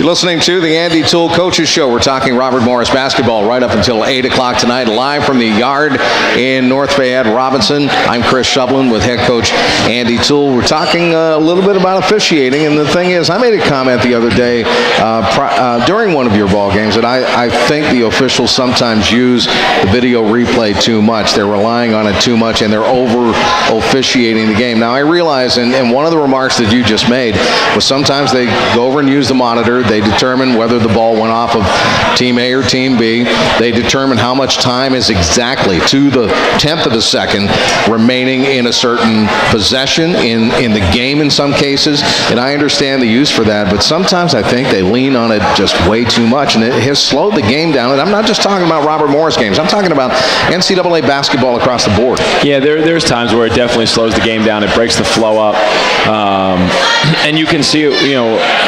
You're listening to the Andy Toole Coaches Show. We're talking Robert Morris basketball right up until 8 o'clock tonight, live from the Yard in North Fayette, Robinson. I'm Chris Shovlin with head coach Andy Toole. We're talking a little bit about officiating, and the thing is, I made a comment the other day during one of your ball games that I think the officials sometimes use the video replay too much. They're relying on it too much, and they're over-officiating the game. Now, I realize, and one of the remarks that you just made was sometimes they go over and use the monitor. They determine whether the ball went off of Team A or Team B. They determine how much time is exactly to the 10th of a second remaining in a certain possession in the game in some cases. And I understand the use for that, but sometimes I think they lean on it just way too much, and it has slowed the game down. And I'm not just talking about Robert Morris games. I'm talking about NCAA basketball across the board. Yeah, there's times where it definitely slows the game down. It breaks the flow up. And you can see it,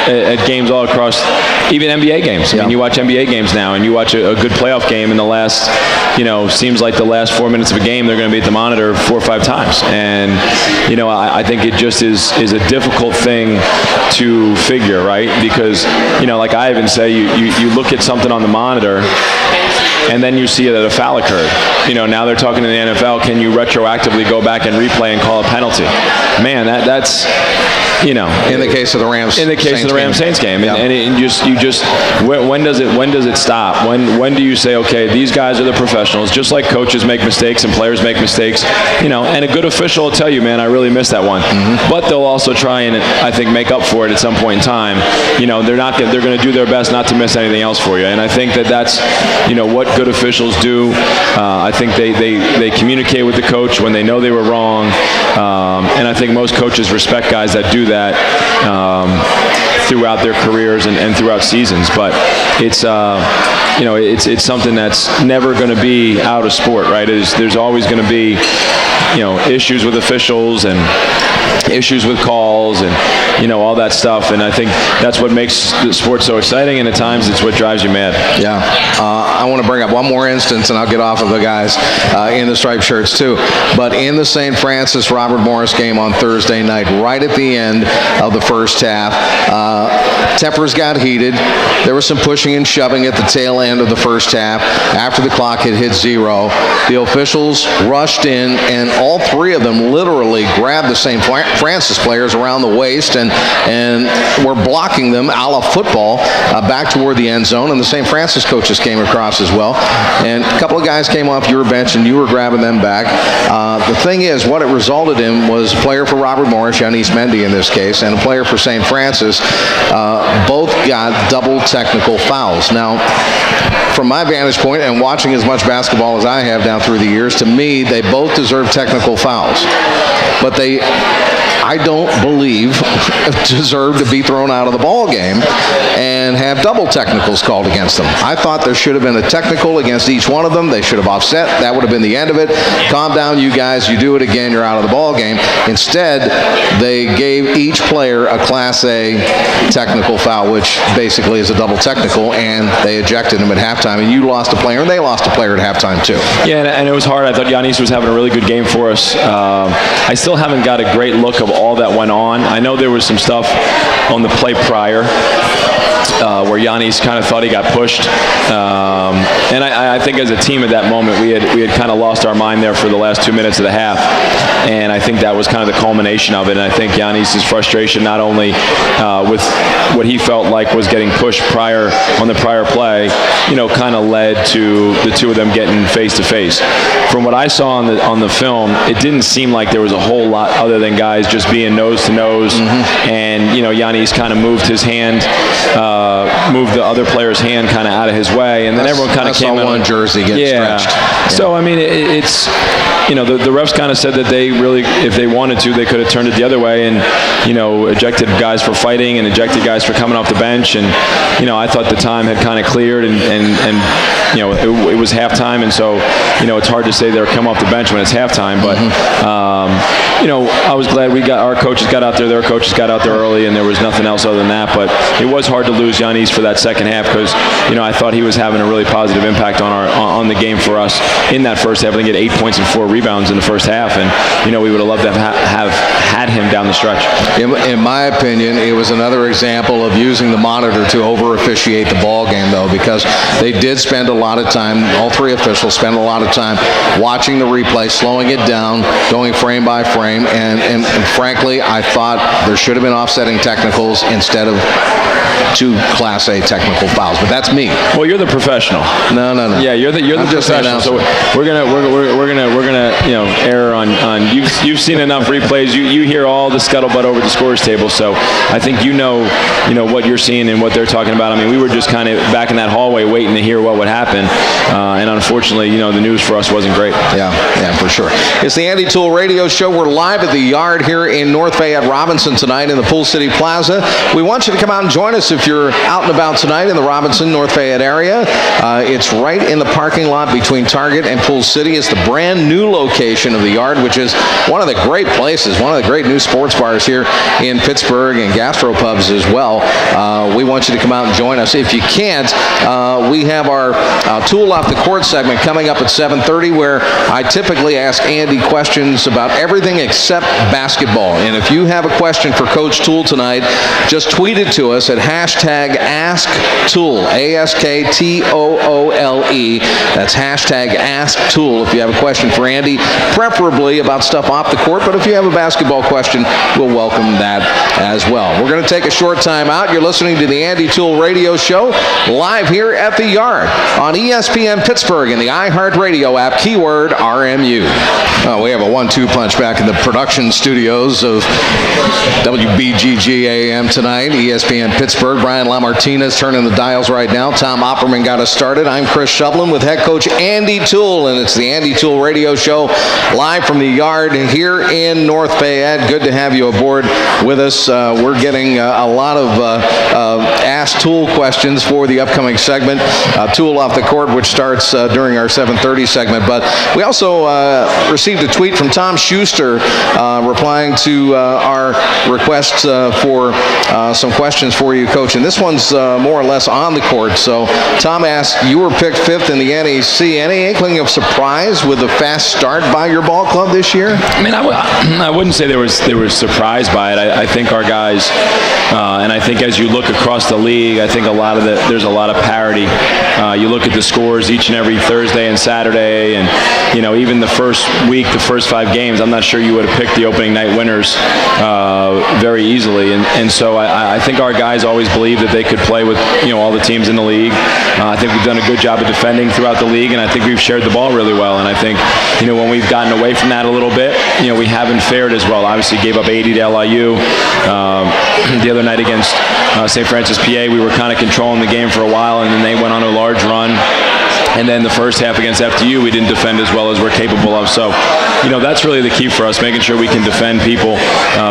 at games all across, even NBA games. I mean, you watch NBA games now, and you watch a good playoff game in the last, seems like the last 4 minutes of a game, they're going to be at the monitor 4 or 5 times. And, I think it just is a difficult thing to figure, right? Because, like I even say, you look at something on the monitor, and then you see that a foul occurred. Now they're talking to the NFL, can you retroactively go back and replay and call a penalty? Man, that's in the case of the Rams. In the case of the Rams-Saints game, yeah. and you just when does it stop? When do you say, okay, these guys are the professionals? Just like coaches make mistakes and players make mistakes, and a good official will tell you, man, I really missed that one. Mm-hmm. But they'll also try and I think make up for it at some point in time. They're going to do their best not to miss anything else for you. And I think that's what good officials do. I think they communicate with the coach when they know they were wrong, and I think most coaches respect guys that do that throughout their careers and throughout seasons. But it's it's something that's never going to be out of sport, right? There's always going to be issues with officials and issues with calls and all that stuff, and I think that's what makes the sport so exciting, and at times it's what drives you mad. Yeah. I want to bring up one more instance, and I'll get off of the guys in the striped shirts too. But in the St. Francis Robert Morris game on Thursday night, right at the end of the first half, tempers got heated. There was some pushing and shoving at the tail end of the first half. After the clock had hit 0, the officials rushed in, and all 3 of them literally grabbed the St. Francis players around the waist and were blocking them a la football back toward the end zone. And the St. Francis coaches came across as well. And a couple of guys came off your bench, and you were grabbing them back. The thing is, what it resulted in was a player for Robert Morris, Yanis Mendy in this case, and a player for St. Francis, both got double technical fouls. Now, from my vantage point and watching as much basketball as I have down through the years, to me, they both deserve technical fouls. But I don't believe, deserve to be thrown out of the ball game and have double technicals called against them. I thought there should have been a technical against each one of them. They should have offset. That would have been the end of it. Calm down, you guys. You do it again, you're out of the ball game. Instead, they gave each player a Class A technical foul, which basically is a double technical, and they ejected him at halftime. And you lost a player, and they lost a player at halftime too. Yeah, and it was hard. I thought Yanis was having a really good game for us. I still haven't got a great look of all that went on. I know there was some stuff on the play prior where Yanis kind of thought he got pushed. And I think as a team at that moment, we had kind of lost our mind there for the last 2 minutes of the half. And I think that was kind of the culmination of it. And I think Yanis' frustration, not only with what he felt like was getting pushed on the prior play, kind of led to the 2 of them getting face-to-face. From what I saw on the film, it didn't seem like there was a whole lot other than guys just being nose-to-nose. Mm-hmm. And, Yanis kind of moved his hand, moved the other player's hand kind of out of his way, and then everyone kind of came in. One jersey get stretched. Yeah. So, I mean, it's, the refs kind of said that they really, if they wanted to, they could have turned it the other way and, ejected guys for fighting and ejected guys for coming off the bench. And, I thought the time had kind of cleared and it was halftime. And so, it's hard to say they're come off the bench when it's halftime. But, I was glad our coaches got out there, their coaches got out there early, and there was nothing else other than that. But it was hard to lose Yanis for that second half because, I thought he was having a really positive impact on the game for us in that first half. I think he had 8 points and 4 rebounds in the first half, and, we would have loved to have had him down the stretch. In my opinion, it was another example of using the monitor to over-officiate the ball game, though, because they did spend a lot of time, all three officials spent a lot of time watching the replay, slowing it down, going frame by frame, and frankly, I thought there should have been offsetting technicals instead of 2 Class A technical fouls, but that's me. Well, you're the professional. No. Yeah, you're the professional. So we're gonna err on you've seen enough replays. You hear all the scuttlebutt over the scores table. So I think you know what you're seeing and what they're talking about. I mean, we were just kind of back in that hallway waiting to hear what would happen, and unfortunately, the news for us wasn't great. Yeah, for sure. It's the Andy Toole Radio Show. We're live at the Yard here in North Fayette Robinson tonight in the Pool City Plaza. We want you to come out and join us if you're out and about tonight in the Robinson, North Fayette area. It's right in the parking lot between Target and Pool City. It's the brand new location of the Yard, which is one of the great places, one of the great new sports bars here in Pittsburgh and gastropubs as well. We want you to come out and join us. If you can't, we have our Toole Off the Court segment coming up at 7:30 where I typically ask Andy questions about everything except basketball. And if you have a question for Coach Toole tonight, just tweet it to us at hashtag AskToole, AskToole. That's hashtag AskToole if you have a question for Andy, preferably about stuff off the court, but if you have a basketball question, we'll welcome that as well. We're going to take a short time out. You're listening to the Andy Toole Radio Show live here at the Yard on ESPN Pittsburgh and the iHeartRadio app, keyword RMU. We have a 1-2 punch back in the production studios of WBGG AM tonight, ESPN Pittsburgh. Brian LaMartina's turning the dials right now. Tom Opperman got us started. I'm Chris Shovlin with head coach Andy Toole, and it's the Andy Toole Radio Show live from the Yard here in North Fayette. Good to have you aboard with us. We're getting a lot of Ask Toole questions for the upcoming segment, Toole Off the Court, which starts during our 7:30 segment. But we also received a tweet from Tom Schuster replying to our request for some questions for you, Coach. And this one's more or less on the court. So Tom asked, you were picked 5th in the NEC. Any inkling of surprise with the fast start by your ball club this year? I mean, I wouldn't say they were surprised by it. I think our guys, and I think as you look across the league, I think there's a lot of parity. You look at the scores each and every Thursday and Saturday, and even the first week, the first 5 games, I'm not sure you would have picked the opening night winners very easily. And so I think our guys always believed that they could play with all the teams in the league. I think we've done a good job of defending throughout the league, and I think we've shared the ball really well. And I think when we've gotten away from that a little bit, we haven't fared as well. Obviously, gave up 80 to LIU the other night against St. Francis, PA. We were kind of controlling the game for a while, and then they went on a large run. And then the first half against FDU, we didn't defend as well as we're capable of. So, that's really the key for us, making sure we can defend people,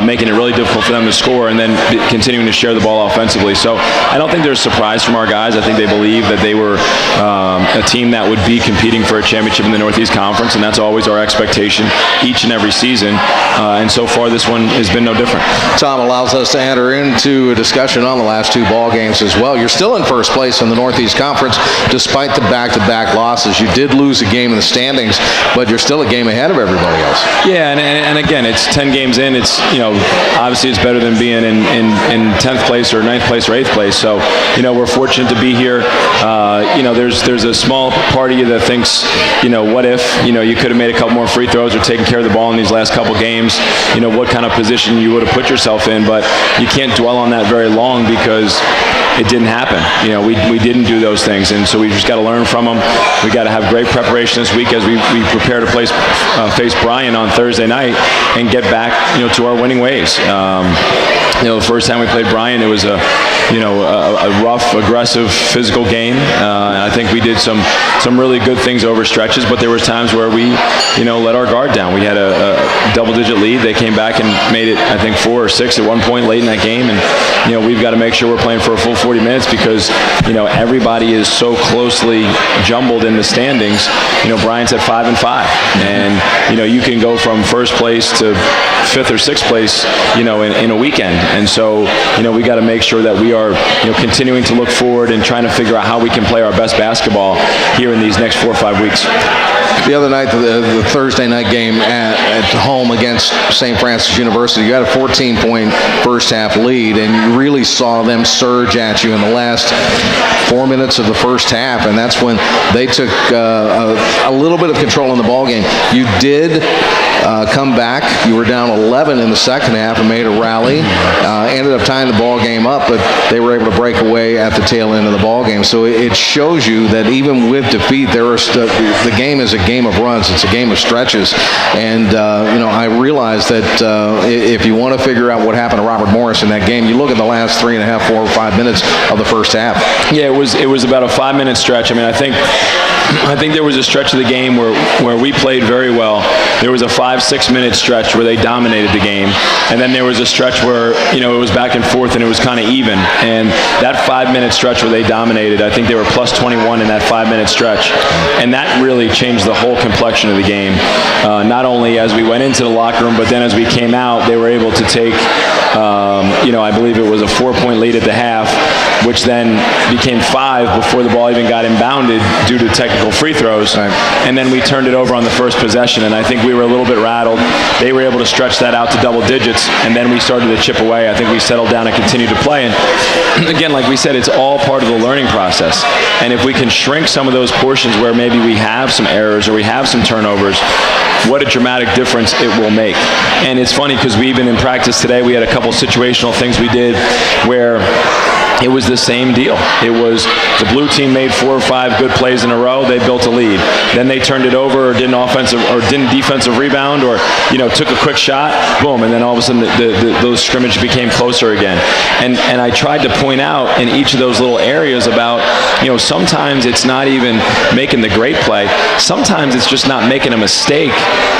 making it really difficult for them to score, and then continuing to share the ball offensively. So I don't think there's surprise from our guys. I think they believe that they were a team that would be competing for a championship in the Northeast Conference, and that's always our expectation each and every season. And so far, this one has been no different. Tom allows us to enter into a discussion on the last 2 ball games as well. You're still in first place in the Northeast Conference despite the back-to-back losses. You did lose a game in the standings, but you're still a game ahead of everybody else. Yeah, and again, it's 10 games in. It's obviously it's better than being in 10th place or 9th place or 8th place. So we're fortunate to be here. There's a small part of you that thinks what if you could have made a couple more free throws or taken care of the ball in these last couple games. What kind of position you would have put yourself in, but you can't dwell on that very long because it didn't happen. We didn't do those things, and so we just got to learn from them. We got to have great preparation this week as we prepare to face Bryan on Thursday night and get back to our winning ways. The first time we played Bryan, it was a rough, aggressive, physical game. And I think we did some really good things over stretches, but there were times where we let our guard down. We had a double-digit lead. They came back and made it, I think, 4 or 6 at one point late in that game, and we've got to make sure we're playing for a full 40 minutes because, everybody is so closely jumbled in the standings. Bryant's at 5-5, and you can go from first place to 5th or 6th place, in a weekend. And so, we got to make sure that we are, continuing to look forward and trying to figure out how we can play our best basketball here in these next 4 or 5 weeks. The other night, the Thursday night game at home against St. Francis University, you had a 14-point first half lead, and you really saw them surge at you in the last 4 minutes of the first half, and that's when they took a little bit of control in the ball game. You did come back. You were down 11 in the second half and made a rally. Ended up tying the ball game up, but they were able to break away at the tail end of the ball game. So it shows you that even with defeat, the game is a game of runs. It's a game of stretches. And, I realize that if you want to figure out what happened to Robert Morris in that game, you look at the last 3.5, 4 or 5 minutes of the first half. Yeah, it was about a 5-minute stretch. I think there was a stretch of the game where we played very well. There was a 5-6 minute stretch where they dominated the game, and then there was a stretch where it was back and forth and it was kind of even. And that 5-minute stretch where they dominated, I think they were plus 21 in that 5-minute stretch, and that really changed the whole complexion of the game. Not only as we went into the locker room, but then as we came out, they were able to take, I believe it was a 4-point lead at the half, which then became 5 before the ball even got inbounded due to technical free throws. Right. And then we turned it over on the first possession, and I think we were a little bit rattled. They were able to stretch that out to double digits, and then we started to chip away. I think we settled down and continued to play. And again, like we said, it's all part of the learning process. And if we can shrink some of those portions where maybe we have some errors or we have some turnovers, what a dramatic difference it will make. And it's funny because we even in practice today, we had a couple situational things we did where it was the same deal. It was the blue team made 4 or 5 good plays in a row. They built a lead. Then they turned it over or didn't defensive rebound or took a quick shot. Boom, and then all of a sudden those scrimmages became closer again. And I tried to point out in each of those little areas about sometimes it's not even making the great play. Sometimes it's just not making a mistake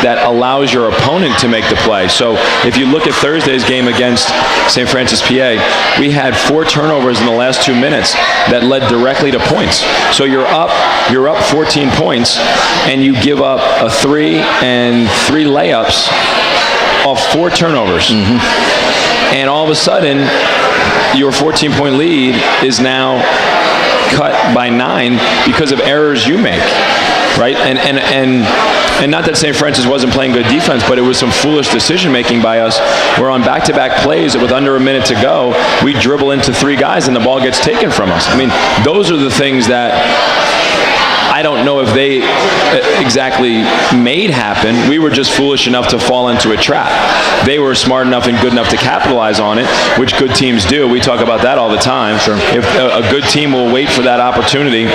that allows your opponent to make the play. So if you look at Thursday's game against St. Francis, PA, we had 4 turnovers in the last 2 minutes that led directly to points. So you're up 14 points, and you give up a 3 and 3 layups off 4 turnovers. Mm-hmm. And all of a sudden, your 14-point lead is now cut by 9 because of errors you make. Right? And not that St. Francis wasn't playing good defense, but it was some foolish decision-making by us where on back-to-back plays with under a minute to go, we dribble into 3 guys and the ball gets taken from us. Those are the things that I don't know if they exactly made happen. We were just foolish enough to fall into a trap. They were smart enough and good enough to capitalize on it, which good teams do. We talk about that all the time. Sure. If a good team will wait for that opportunity,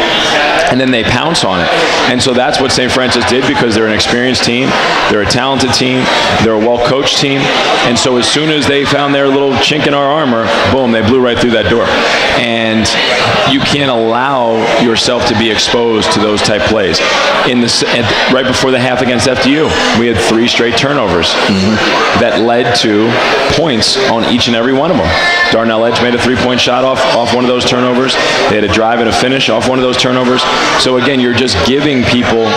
and then they pounce on it. And so that's what St. Francis did because they're an experienced team, they're a talented team, they're a well-coached team. And so as soon as they found their little chink in our armor, boom, they blew right through that door. And you can't allow yourself to be exposed to those type plays. Right before the half against FDU, we had 3 straight turnovers that led to points on each and every one of them. Darnell Edge made a 3-point shot off one of those turnovers. They had a drive and a finish off one of those turnovers. So again, you're just giving people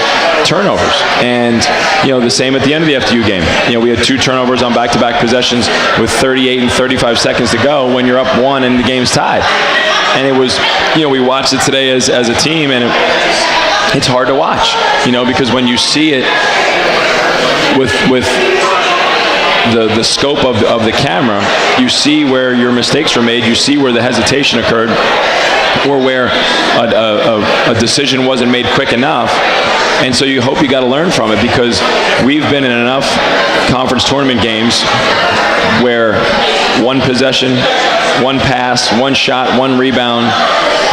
turnovers. And the same at the end of the FDU game. We had 2 turnovers on back-to-back possessions with 38 and 35 seconds to go when you're up 1 and the game's tied. And it was, we watched it today as a team, and it's hard to watch, because when you see it with the scope of the camera, you see where your mistakes were made, you see where the hesitation occurred, or where a decision wasn't made quick enough. And so you hope you got to learn from it, because we've been in enough conference tournament games where one possession, one pass, one shot, one rebound,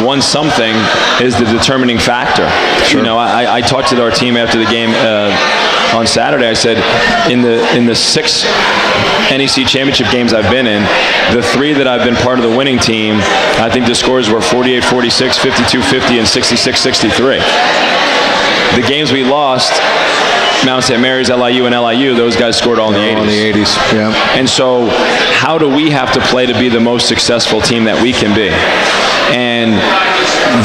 one something is the determining factor. Sure. I talked to our team after the game on Saturday. I said, in the 6 NEC championship games I've been in, the 3 that I've been part of the winning team, I think the scores were 48-46, 52-50, and 66-63. The games we lost, Mount St. Mary's, LIU, and LIU, those guys scored all in the 80s. All in the 80s, yeah. And so how do we have to play to be the most successful team that we can be? And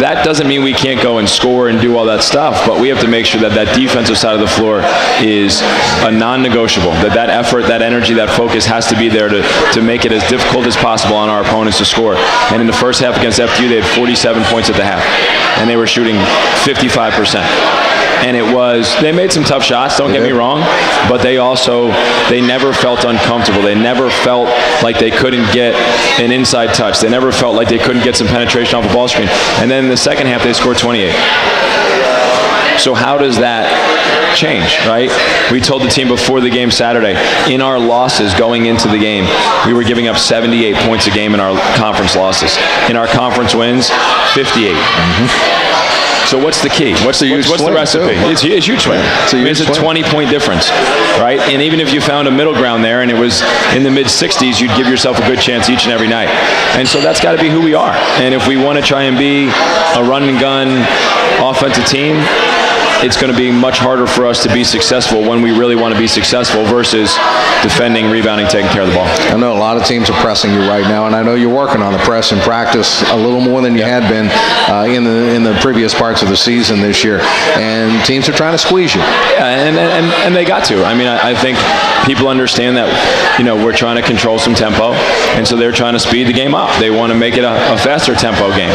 that doesn't mean we can't go and score and do all that stuff, but we have to make sure that that defensive side of the floor is a non-negotiable, that effort, that energy, that focus has to be there to make it as difficult as possible on our opponents to score. And in the first half against FDU, they had 47 points at the half, and they were shooting 55%. And they made some tough shots, don't get me wrong, but they never felt uncomfortable. They never felt like they couldn't get an inside touch. They never felt like they couldn't get some penetration off a ball screen. And then in the second half, they scored 28. So how does that change, right? We told the team before the game Saturday, in our losses going into the game, we were giving up 78 points a game in our conference losses. In our conference wins, 58. So what's the key? What's the recipe? It's a huge swing. It's a 20-point difference, right? And even if you found a middle ground there and it was in the mid-60s, you'd give yourself a good chance each and every night. And so that's got to be who we are. And if we want to try and be a run-and-gun offensive team, it's going to be much harder for us to be successful when we really want to be successful versus defending, rebounding, taking care of the ball. I know a lot of teams are pressing you right now, and I know you're working on the press in practice a little more than you had been in the previous parts of the season this year. And teams are trying to squeeze you. Yeah, and they got to. I mean, I think people understand that, we're trying to control some tempo, and so they're trying to speed the game up. They want to make it a faster tempo game.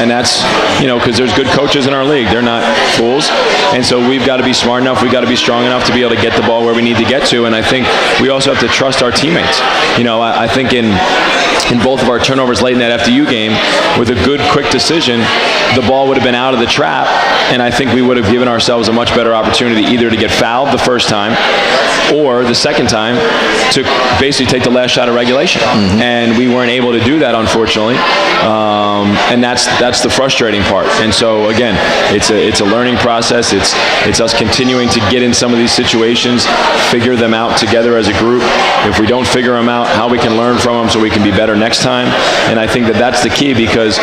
And that's, because there's good coaches in our league. They're not fools. And so we've got to be smart enough, we've got to be strong enough to be able to get the ball where we need to get to. And I think we also have to trust our teammates. I think in both of our turnovers late in that FDU game, with a good, quick decision, the ball would have been out of the trap, and I think we would have given ourselves a much better opportunity either to get fouled the first time or the second time to basically take the last shot of regulation. And we weren't able to do that, unfortunately. And that's the frustrating part. And so again, it's a learning process. It's us continuing to get in some of these situations, figure them out together as a group. If we don't figure them out, how we can learn from them so we can be better next time. And I think that's the key, because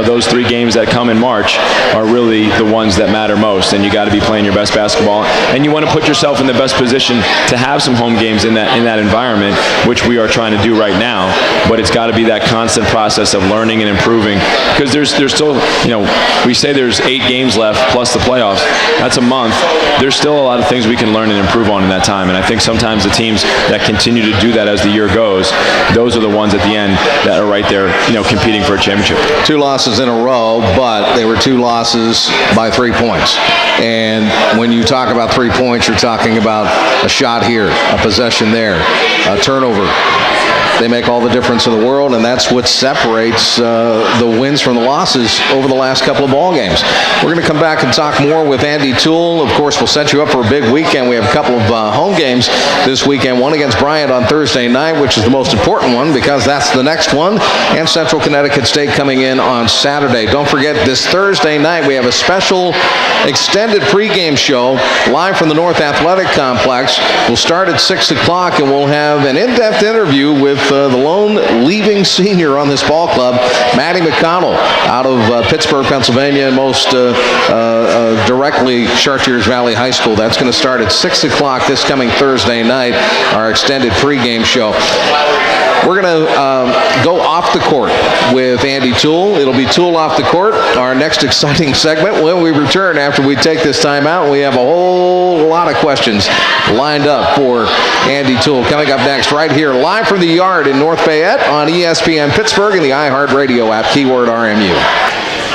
those 3 games that come in March are really the ones that matter most. And you got to be playing your best basketball, and you want to put yourself in the best position to have some home games in that environment, which we are trying to do right now. But it's got to be that constant process of learning and improving, because there's still, we say there's 8 games left plus the playoffs. That's a month. There's still a lot of things we can learn and improve on in that time. And I think sometimes the teams that continue to do that as the year goes, those are the ones at the end that are right there, competing for a championship. 2 losses in a row, but they were 2 losses by 3 points. And when you talk about 3 points, you're talking about a shot here, a possession there, a turnover. They make all the difference in the world, and that's what separates the wins from the losses over the last couple of ball games. We're going to come back and talk more with Andy Toole. Of course, we'll set you up for a big weekend. We have a couple of home games this weekend, one against Bryant on Thursday night, which is the most important one because that's the next one, and Central Connecticut State coming in on Saturday. Don't forget, this Thursday night we have a special extended pregame show live from the North Athletic Complex. We'll start at 6 o'clock, and we'll have an in-depth interview with the lone leaving senior on this ball club, Maddie McConnell, out of Pittsburgh, Pennsylvania, and most directly Chartiers Valley High School. That's going to start at 6 o'clock this coming Thursday night, our extended pregame show. We're going to go off the court with Andy Toole. It'll be Toole off the court, our next exciting segment when we return after we take this time out. We have a whole lot of questions lined up for Andy Toole. Coming up next right here, live from the Yard in North Fayette on ESPN Pittsburgh and the iHeartRadio app, keyword RMU.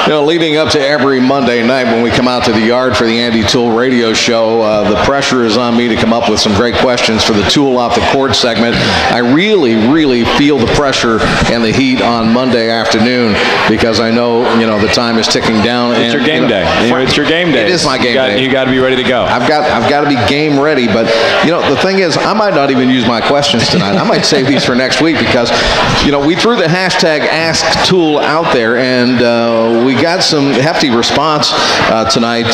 Leading up to every Monday night when we come out to the Yard for the Andy Toole radio show, the pressure is on me to come up with some great questions for the Toole Off the Court segment. I really, really feel the pressure and the heat on Monday afternoon because I know, the time is ticking down. It's your game day. It's your game day. It is my game day. You got to be ready to go. I've got to be game ready, but the thing is, I might not even use my questions tonight. I might save these for next week because, we threw the hashtag Ask Toole out there, and we got some hefty response tonight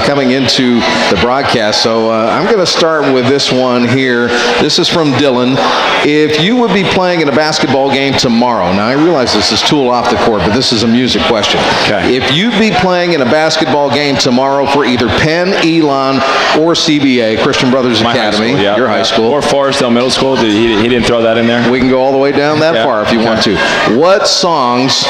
coming into the broadcast. So I'm going to start with this one here. This is from Dylan. If you would be playing in a basketball game tomorrow, now I realize this is Toole off the court, but this is a music question. Okay. If you'd be playing in a basketball game tomorrow for either Penn, Elon, or CBA, Christian Brothers My Academy, high school, yeah, your high school, or Forestdale Middle School, he didn't throw that in there? we can go all the way down that far if you want to. What songs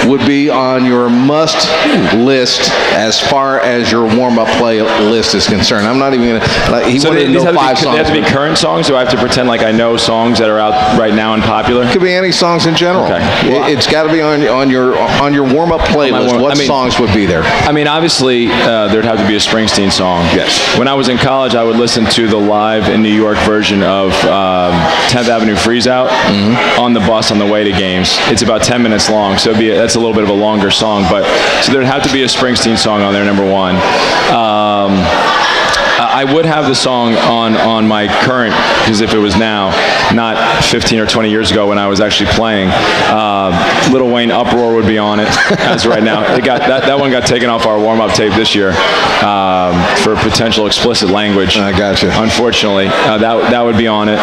would be on your must list as far as your warm-up play list is concerned? I'm not even going to... He wanted to know 5 songs. They have to be current songs, or do I have to pretend like I know songs that are out right now and popular? It could be any songs in general. Okay. Well, It's got to be on your warm-up playlist. What songs would be there? I mean, obviously, there'd have to be a Springsteen song. Yes. When I was in college, I would listen to the live in New York version of 10th Avenue Freeze Out on the bus on the way to games. It's about 10 minutes long, so that's a little bit of a longer song. But so there'd have to be a Springsteen song on there, number one. I would have the song on my current, because if it was now, not 15 or 20 years ago when I was actually playing, Lil Wayne Uproar would be on it as right now. That one got taken off our warm-up tape this year for potential explicit language. I gotcha. Unfortunately, that would be on it.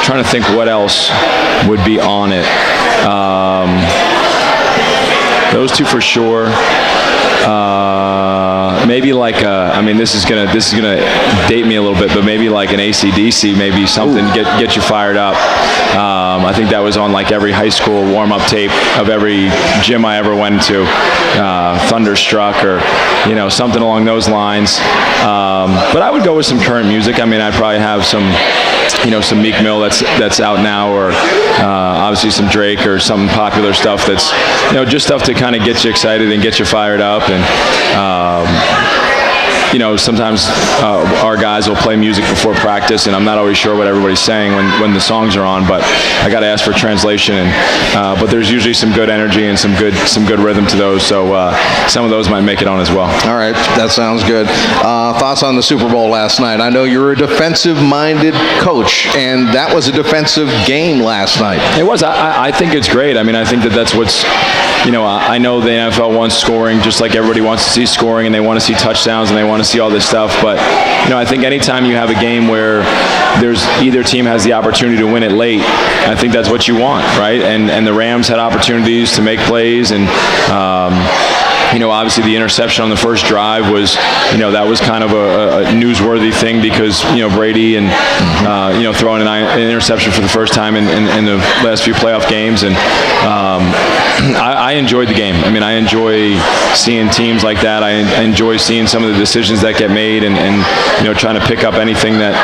Trying to think what else would be on it. Those two for sure. Maybe like I mean, this is gonna date me a little bit, but maybe like an AC/DC, maybe something get you fired up. I think that was on like every high school warm-up tape of every gym I ever went to. Thunderstruck or something along those lines. But I would go with some current music. I mean, I'd probably have some Meek Mill that's out now, or obviously some Drake or some popular stuff that's just stuff to kind of get you excited and get you fired up. And sometimes our guys will play music before practice, and I'm not always sure what everybody's saying when the songs are on, but I got to ask for translation. But there's usually some good energy and some good rhythm to those, so some of those might make it on as well. All right, that sounds good. Thoughts on the Super Bowl last night? I know you're a defensive-minded coach, and that was a defensive game last night. It was. I think it's great. I mean, I think that's what's, I know the NFL wants scoring, just like everybody wants to see scoring, and they want to see touchdowns, and they want to see all this stuff. But, I think anytime you have a game where either team has the opportunity to win it late, I think that's what you want, right? And the Rams had opportunities to make plays, and obviously the interception on the first drive was, that was kind of a newsworthy thing because, Brady and, throwing an interception for the first time in the last few playoff games. And I enjoyed the game. I mean, I enjoy seeing teams like that. I enjoy seeing some of the decisions that get made and trying to pick up anything that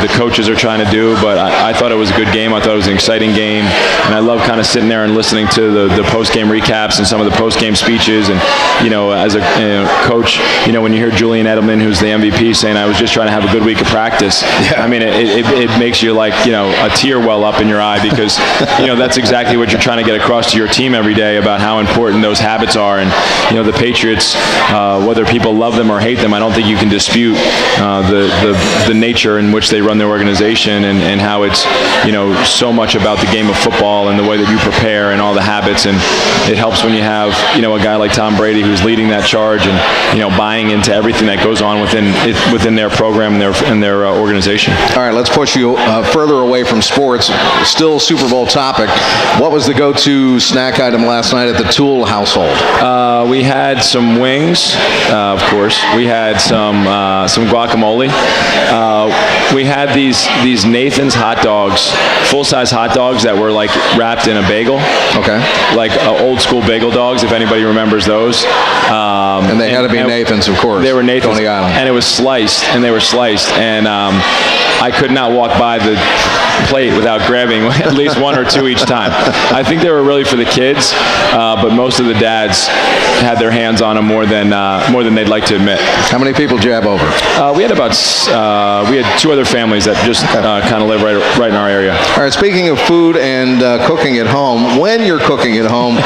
the coaches are trying to do. But I thought it was a good game. I thought it was an exciting game. And I love kind of sitting there and listening to the post-game recaps and some of the post-game speeches. And, as a coach, when you hear Julian Edelman, who's the MVP, saying, I was just trying to have a good week of practice. Yeah. I mean, it makes you like, a tear well up in your eye because, that's exactly what you're trying to get across to your team every day about how important those habits are. And, the Patriots, whether people love them or hate them, I don't think you can dispute the nature in which they run their organization and how it's, so much about the game of football and the way that you prepare and all the habits. And it helps when you have, a guy like Tom Brady who's leading that charge and, buying into everything that goes on within their program and their organization. All right, let's push you further away from sports. Still Super Bowl topic. What was the go-to snack item last night at the Toole household? We had some wings, of course. We had some guacamole. We had these Nathan's hot dogs, full-size hot dogs that were like wrapped in a bagel. Okay. Like old school bagel dogs, if anybody remembers those. And they had to be Nathan's, of course. They were Nathan's. Coney Island. And it was sliced, and they were sliced. And I could not walk by the plate without grabbing at least one or two each time. I think they were really for the kids, but most of the dads had their hands on them more than they'd like to admit. How many people did you have over? We had two other families that just kind of live right in our area. All right, speaking of food and cooking at home, when you're cooking at home,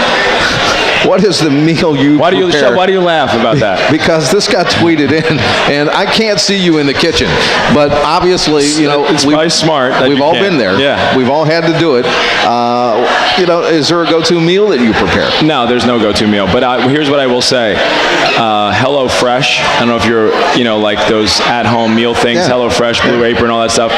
What is the meal you Why do you prepare? Why do you laugh about that? Because this got tweeted in, and I can't see you in the kitchen. But obviously, It's probably smart that we've you all can't. been there. Yeah. We've all had to do it. Is there a go-to meal that you prepare? No, there's no go-to meal. But here's what I will say. Hello Fresh. I don't know if you're, like those at-home meal things. Yeah. Hello Fresh, Blue Apron, all that stuff.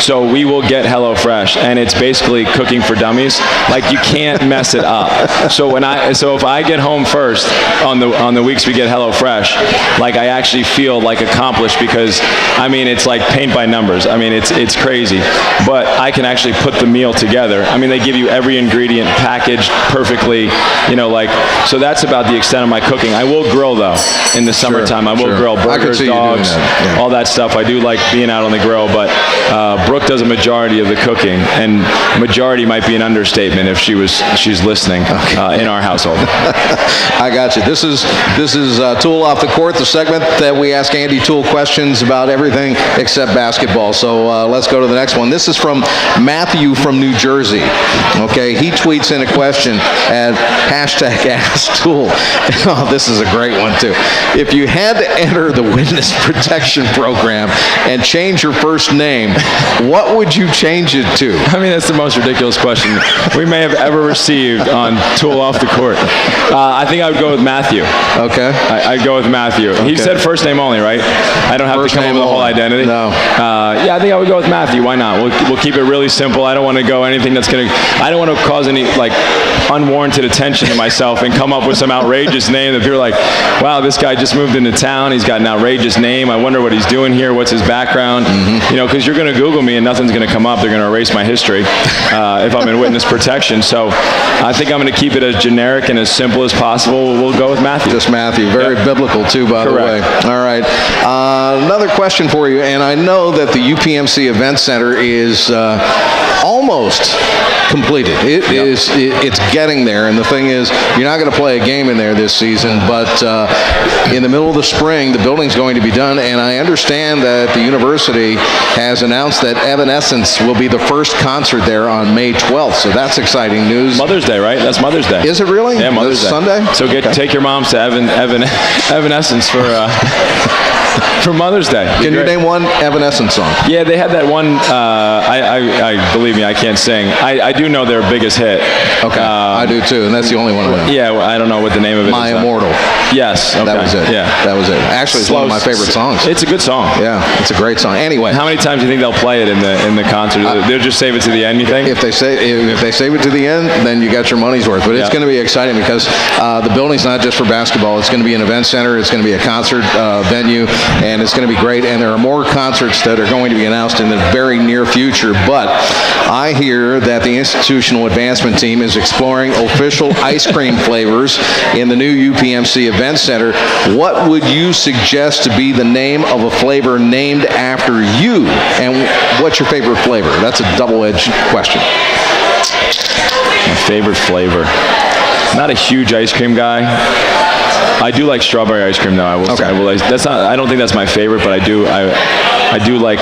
So we will get Hello Fresh, and it's basically cooking for dummies. Like, you can't mess it up. So if I get home first on the weeks we get Hello Fresh, like, I actually feel like accomplished, because it's like paint by numbers. It's crazy. But I can actually put the meal together. They give you every ingredient packaged perfectly, so that's about the extent of my cooking. I will grill, though, in the summertime. I will grill burgers, dogs, all that stuff. I do like being out on the grill, but Brooke does a majority of the cooking, and majority might be an understatement if she's listening in our household. I got you. This is Toole Off the Court, the segment that we ask Andy Toole questions about everything except basketball. So let's go to the next one. This is from Matthew from New Jersey. Okay, he tweets in a question at #AskToole. Oh, this is a great one too. If you had to enter the witness protection program and change your first name, what would you change it to? That's the most ridiculous question we may have ever received on Toole Off the Court. I think I would go with Matthew. Okay. I'd go with Matthew. Okay. He said first name only, right? I don't have First to come up name with a whole only. identity. No. Yeah, I think I would go with Matthew. Why not? We'll keep it really simple. I don't want to go anything that's going to... I don't want to cause any, unwarranted attention to myself and come up with some outrageous name that people are like, wow, this guy just moved into town. He's got an outrageous name. I wonder what he's doing here. What's his background? Because you're going to Google me and nothing's going to come up. They're going to erase my history if I'm in witness protection. So I think I'm going to keep it as generic and as simple as possible. We'll go with Matthew. Just Matthew. Very biblical, too, by the way. All right. Another question for you, and I know that the UPMC Event Center is almost completed. It's getting there, and the thing is, you're not going to play a game in there this season, but in the middle of the spring, the building's going to be done, and I understand that the university has announced that Evanescence will be the first concert there on May 12th, so that's exciting news. Mother's Day, right? That's Mother's Day. Is it really? Yeah, Mother's Day. Sunday? So take your moms to Evanescence for Mother's Day. Can you name one Evanescence song? Yeah, they had that one. I believe me, I can't sing. I do know their biggest hit. Okay, I do too, and that's the only one I know. Yeah, I don't know what the name of it is. My Immortal. Yes. Okay. That was it. Yeah, that was it. Actually, it's one of my favorite songs. It's a good song. Yeah, it's a great song. Anyway, how many times do you think they'll play it in the concert? They'll just save it to the end, you think? If they save it to the end, then you got your money's worth. But it's going to be exciting because the building's not just for basketball. It's going to be an event center. It's going to be a concert venue, and it's going to be great. And there are more concerts that are going to be announced in the very near future. But I hear that the institutional advancement team is exploring official ice cream flavors in the new UPMC Event Center. What would you suggest to be the name of a flavor named after you? And what's your favorite flavor? That's a double-edged question. My favorite flavor. Not a huge ice cream guy. I do like strawberry ice cream, though. I will say. I don't think that's my favorite, but I do like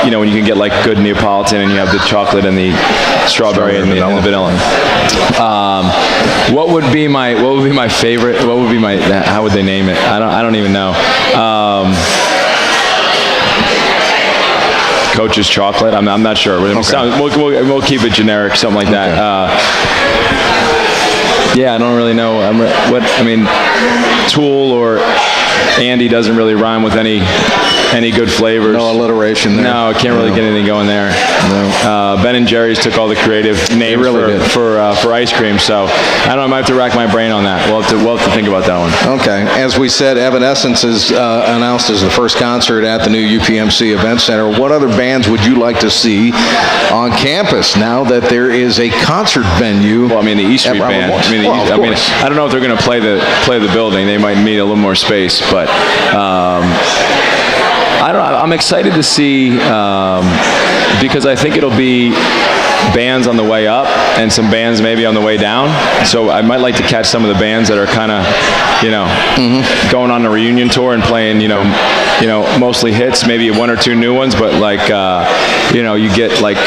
when you can get like good Neapolitan and you have the chocolate and the strawberry and the vanilla. What would be my favorite? What would be my? How would they name it? I don't even know. Coach's chocolate. I'm not sure. We'll keep it generic, something like that. Yeah, I don't really know. Toole or Andy doesn't really rhyme with any good flavors. No alliteration there. No, I can't really get anything going there. No. Ben and Jerry's took all the creative names for ice cream, so I don't know. I might have to rack my brain on that. We'll have to think about that one. Okay. As we said, Evanescence is announced as the first concert at the new UPMC Event Center. What other bands would you like to see on campus now that there is a concert venue? Well, the E Street Band. I don't know if they're going to play the building. They might need a little more space, but I don't know. I'm excited to see because I think it'll be bands on the way up and some bands maybe on the way down. So I might like to catch some of the bands that are kind of, going on a reunion tour and playing, mostly hits, maybe one or two new ones, but like, you get like,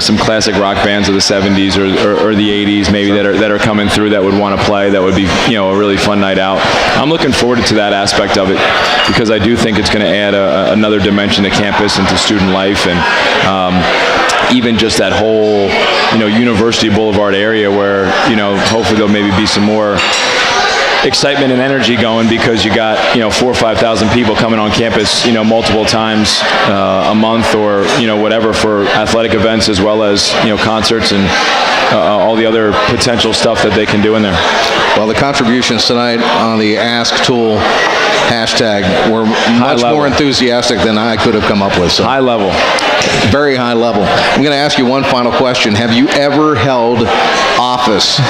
some classic rock bands of the 70s or the 80s maybe that are coming through that would want to play. That would be, a really fun night out. I'm looking forward to that aspect of it because I do think it's going to add another dimension to campus and to student life, and even just that whole, University Boulevard area where, hopefully there'll maybe be some more excitement and energy going because you got 4,000 or 5,000 people coming on campus multiple times a month or whatever for athletic events as well as concerts and all the other potential stuff that they can do in there. Well, the contributions tonight on the Ask Toole hashtag were much more enthusiastic than I could have come up with. So. High level. Very high level. I'm going to ask you one final question. Have you ever held office?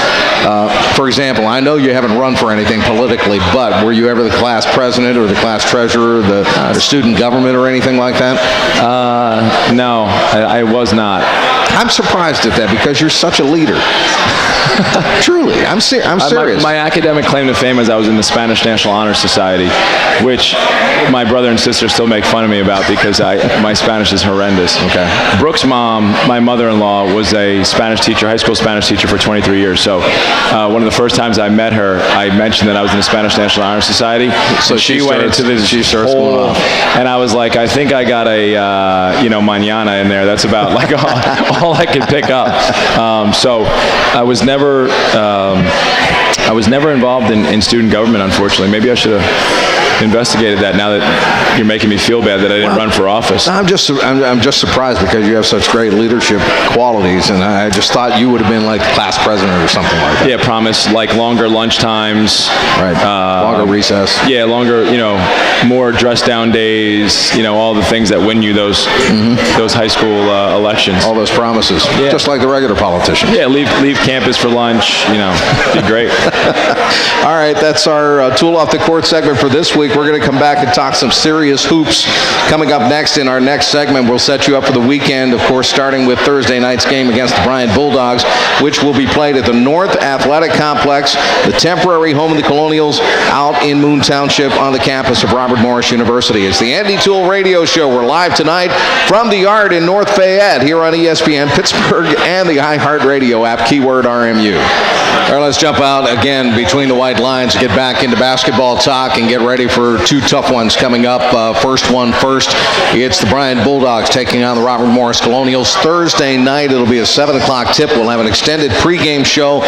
For example, I know you haven't run for anything politically, but were you ever the class president or the class treasurer, the student government or anything like that? No, I was not. I'm surprised at that because you're such a leader. Truly, I'm serious. My academic claim to fame is I was in the Spanish National Honor Society, which my brother and sister still make fun of me about because my Spanish is horrendous. Okay. Brooke's mom, my mother-in-law, was a Spanish teacher, high school Spanish teacher for 23 years. So one of the first times I met her, I mentioned that I was in the Spanish National Honor Society. So she went into this whole, and I was like, I think I got a mañana in there. That's about like all I could pick up. So I was never involved in student government, unfortunately. Maybe I should have investigated that now that you're making me feel bad that I didn't run for office. I'm just surprised because you have such great leadership qualities, and I just thought you would have been like class president or something like that. Yeah, promise like longer lunch times. Right. Longer recess. Yeah, longer, more dress down days, all the things that win you those high school elections. All those promises. Yeah. Just like the regular politicians. Yeah, leave campus for lunch, be great. All right, that's our Toole Off the Court segment for this week. We're going to come back and talk some serious hoops. Coming up next in our next segment, we'll set you up for the weekend, of course, starting with Thursday night's game against the Bryant Bulldogs, which will be played at the North Athletic Complex, the temporary home of the Colonials, out in Moon Township on the campus of Robert Morris University. It's the Andy Toole Radio Show. We're live tonight from the Yard in North Fayette here on ESPN Pittsburgh and the iHeartRadio app, keyword RMU. All right, let's jump out again between the white lines, get back into basketball talk, and get ready for two tough ones coming up. First one first, it's the Bryant Bulldogs taking on the Robert Morris Colonials Thursday night. It'll be a 7 o'clock tip. We'll have an extended pregame show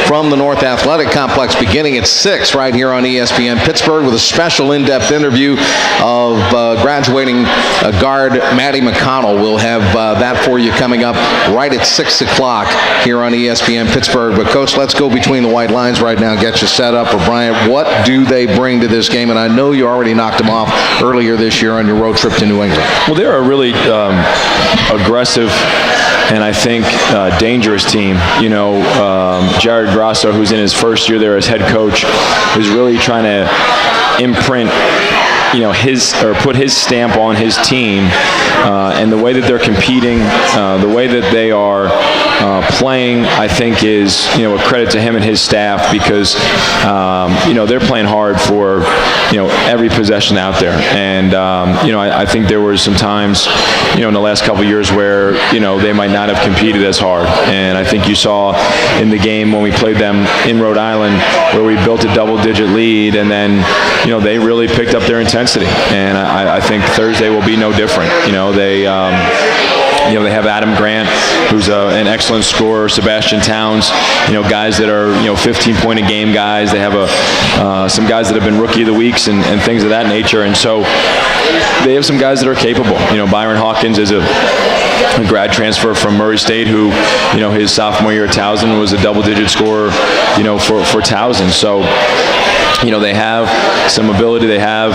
from the North Athletic Complex beginning at 6 right here on ESPN Pittsburgh with a special in-depth interview of graduating guard Maddie McConnell. We'll have that for you coming up right at 6 o'clock here on ESPN Pittsburgh. But, Coach, let's go between the white lines right now, get you set up for Bryant. What do they bring to this game? And I know you already knocked them off earlier this year on your road trip to New England. Well, they're a really aggressive and I think dangerous team. Jared Grasso, who's in his first year there as head coach, is really trying to imprint put his stamp on his team, and the way that they're competing, the way that they are playing, I think is a credit to him and his staff because they're playing hard for every possession out there, and I think there were some times in the last couple of years where they might not have competed as hard, and I think you saw in the game when we played them in Rhode Island where we built a double-digit lead, and then they really picked up their intensity, and I think Thursday will be no different. They have Adam Grant, who's an excellent scorer, Sebastian Towns, guys that are 15-point-a-game guys. They have some guys that have been Rookie of the Weeks and things of that nature, and so they have some guys that are capable. Byron Hawkins is a grad transfer from Murray State who, his sophomore year at Towson was a double-digit scorer, for Towson. So they have some ability. They have,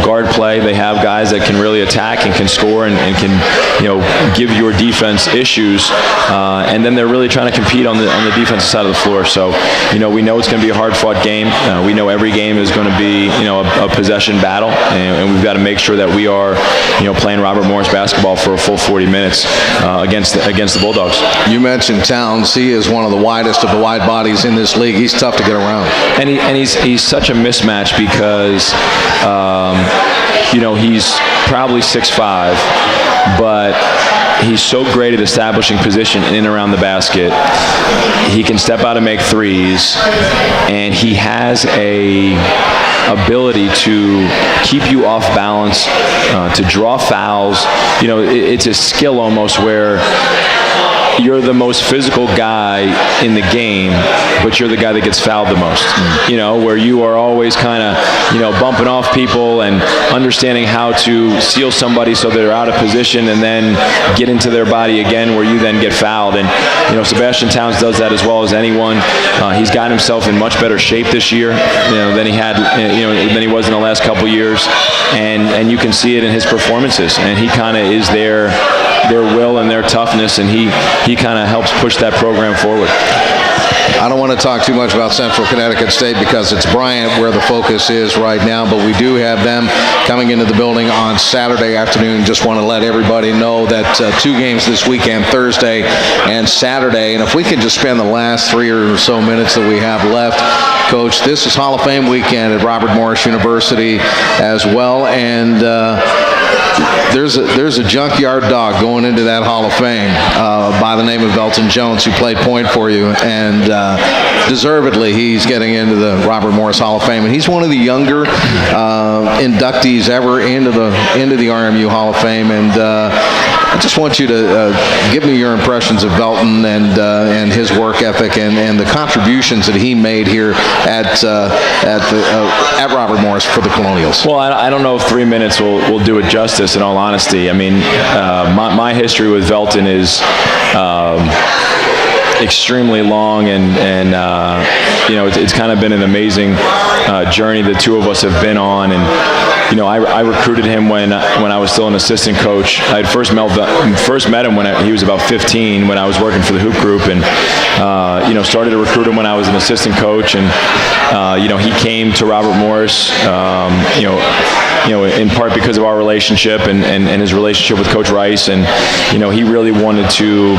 guard play. They have guys that can really attack and can score and can, give your defense issues. And then they're really trying to compete on the defensive side of the floor. So, we know it's going to be a hard-fought game. We know every game is going to be, a possession battle, and we've got to make sure that we are, playing Robert Morris basketball for a full 40 minutes against the Bulldogs. You mentioned Towns. He is one of the widest of the wide bodies in this league. He's tough to get around. And he's such a mismatch because, he's probably 6'5", but he's so great at establishing position in and around the basket. He can step out and make threes, and he has a ability to keep you off balance, to draw fouls. It's a skill almost where you're the most physical guy in the game, but you're the guy that gets fouled the most. Where you are always kind of, bumping off people and understanding how to seal somebody so they're out of position and then get into their body again where you then get fouled. And, Sebastian Towns does that as well as anyone. He's got himself in much better shape this year, than he had, than he was in the last couple years. And you can see it in his performances. And he kind of is their will and their toughness, and he kind of helps push that program forward. I don't want to talk too much about Central Connecticut State because it's Bryant where the focus is right now, but we do have them coming into the building on Saturday afternoon. Just want to let everybody know that 2 games this weekend, Thursday and Saturday. And if we can just spend the last 3 or so minutes that we have left, Coach, this is Hall of Fame weekend at Robert Morris University as well, and there's a junkyard dog going into that Hall of Fame by the name of Velton Jones, who played point for you, and deservedly he's getting into the Robert Morris Hall of Fame, and he's one of the younger inductees ever into the RMU Hall of Fame. And I just want you to give me your impressions of Velton and his work ethic and the contributions that he made here at Robert Morris for the Colonials. Well, I don't know if 3 minutes will do it justice, in all honesty. I mean, my history with Velton is extremely long, and it's kind of been an amazing journey the two of us have been on. And I recruited him when I was still an assistant coach. I had first met him when he was about 15, when I was working for the Hoop Group, and started to recruit him when I was an assistant coach. And he came to Robert Morris, in part because of our relationship and his relationship with Coach Rice, and he really wanted to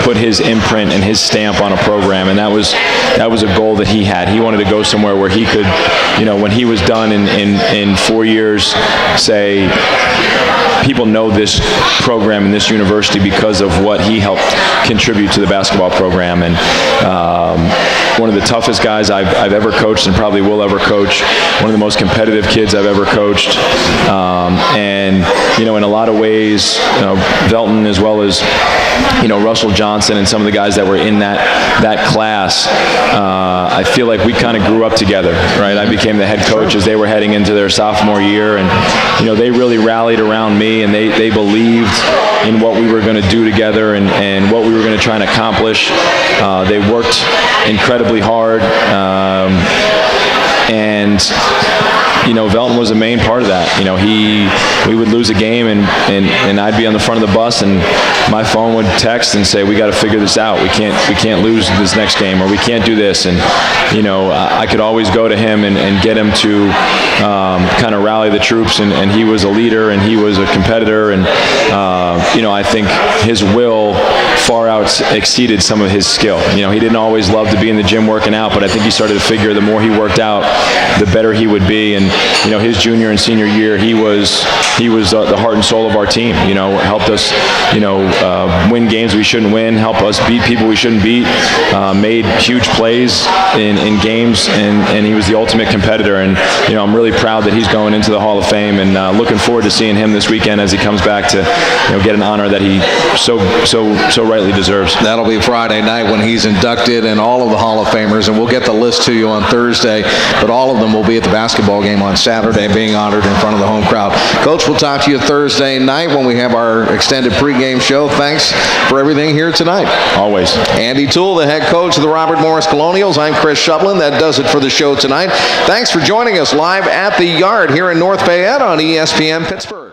put his imprint and his stamp on a program, and that was a goal that he had. He wanted to go somewhere where he could, when he was done in 4 years, say, people know this program and this university because of what he helped contribute to the basketball program. And one of the toughest guys I've ever coached and probably will ever coach, one of the most competitive kids I've ever coached. And in a lot of ways, Velton, as well as Russell Johnson and some of the guys that were in that class, I feel like we kind of grew up together, right? I became the head coach as they were heading into their sophomore year, and they really rallied around me, and they believed in what we were going to do together and what we were going to try and accomplish. They worked incredibly hard, and Velton was a main part of that. We would lose a game, and I'd be on the front of the bus, and my phone would text and say, "We got to figure this out. We can't lose this next game, or we can't do this." And I could always go to him and get him to kind of rally the troops. And he was a leader, and he was a competitor, and I think his will far out exceeded some of his skill. He didn't always love to be in the gym working out, but I think he started to figure the more he worked out, the better he would be. And his junior and senior year, he was the heart and soul of our team. Helped us win games we shouldn't win, help us beat people we shouldn't beat, made huge plays in games, and he was the ultimate competitor. And I'm really proud that he's going into the Hall of Fame, and looking forward to seeing him this weekend as he comes back to get an honor that he so rightly deserves. That'll be Friday night when he's inducted, and all of the Hall of Famers, and we'll get the list to you on Thursday, but all of them will be at the basketball game on Saturday being honored in front of the home crowd. Coach, we'll talk to you Thursday night when we have our extended pregame show. Thanks for everything here tonight. Always. Andy Toole, the head coach of the Robert Morris Colonials. I'm Chris Shublin. That does it for the show tonight. Thanks for joining us live at the Yard here in North Fayette on ESPN Pittsburgh.